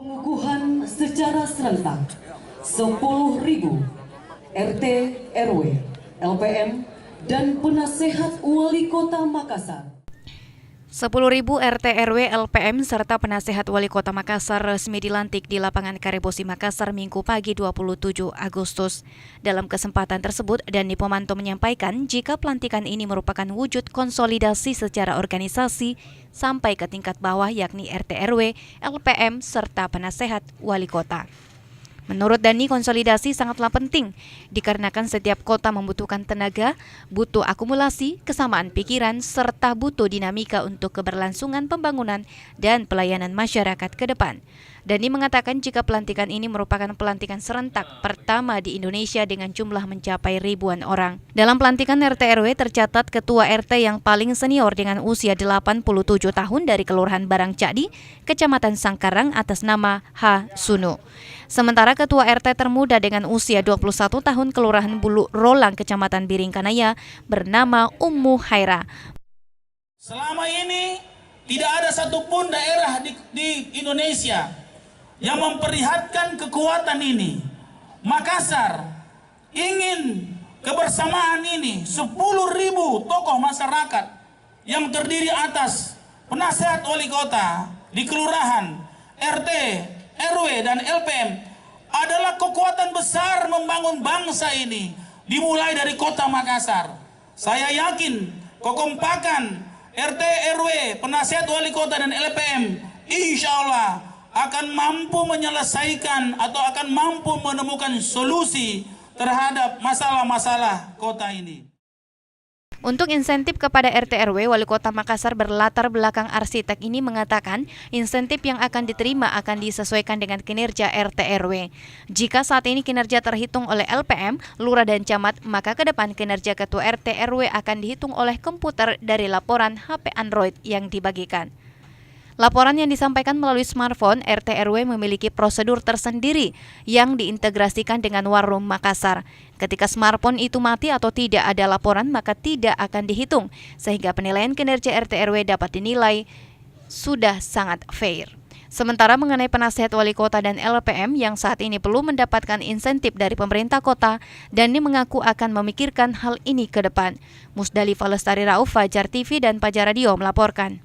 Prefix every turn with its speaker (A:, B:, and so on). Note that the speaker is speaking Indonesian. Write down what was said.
A: Pengukuhan secara serentak 10.000 RT, RW, LPM, dan penasehat Wali Kota Makassar.
B: 10.000 RT RW LPM serta penasehat Wali Kota Makassar resmi dilantik di lapangan Karebosi Makassar Minggu pagi 27 Agustus. Dalam kesempatan tersebut, Dani Pomanto menyampaikan jika pelantikan ini merupakan wujud konsolidasi secara organisasi sampai ke tingkat bawah yakni RT RW, LPM serta penasehat Wali Kota. Menurut Dani, konsolidasi sangatlah penting dikarenakan setiap kota membutuhkan tenaga, butuh akumulasi, kesamaan pikiran, serta butuh dinamika untuk keberlangsungan pembangunan dan pelayanan masyarakat ke depan. Dani mengatakan jika pelantikan ini merupakan pelantikan serentak pertama di Indonesia dengan jumlah mencapai ribuan orang. Dalam pelantikan RT RW tercatat ketua RT yang paling senior dengan usia 87 tahun dari Kelurahan Barang Cakdi, Kecamatan Sangkarang atas nama H. Sunu. Sementara ketua RT termuda dengan usia 21 tahun Kelurahan Bulu Rolang, Kecamatan Biringkanaya bernama Ummu Haira.
C: Selama ini tidak ada satupun daerah di Indonesia yang memperlihatkan kekuatan ini. Makassar ingin kebersamaan ini 10.000 tokoh masyarakat yang terdiri atas penasehat wali kota di kelurahan, RT, RW, dan LPM adalah kekuatan besar membangun bangsa ini dimulai dari kota Makassar. Saya yakin kekompakan RT, RW, penasehat wali kota, dan LPM insya Allah akan mampu menyelesaikan atau akan mampu menemukan solusi terhadap masalah-masalah kota ini.
B: Untuk insentif kepada RT RW, Wali Kota Makassar berlatar belakang arsitek ini mengatakan insentif yang akan diterima akan disesuaikan dengan kinerja RT RW. Jika saat ini kinerja terhitung oleh LPM, Lurah dan Camat, maka ke depan kinerja Ketua RT RW akan dihitung oleh komputer dari laporan HP Android yang dibagikan. Laporan yang disampaikan melalui smartphone, RT RW memiliki prosedur tersendiri yang diintegrasikan dengan Warum Makassar. Ketika smartphone itu mati atau tidak ada laporan, maka tidak akan dihitung, sehingga penilaian kinerja RT RW dapat dinilai sudah sangat fair. Sementara mengenai penasehat wali kota dan LPM yang saat ini belum mendapatkan insentif dari pemerintah kota, Dani mengaku akan memikirkan hal ini ke depan. Musdalifah Lestari Rauf, Fajar TV dan Fajar Radio melaporkan.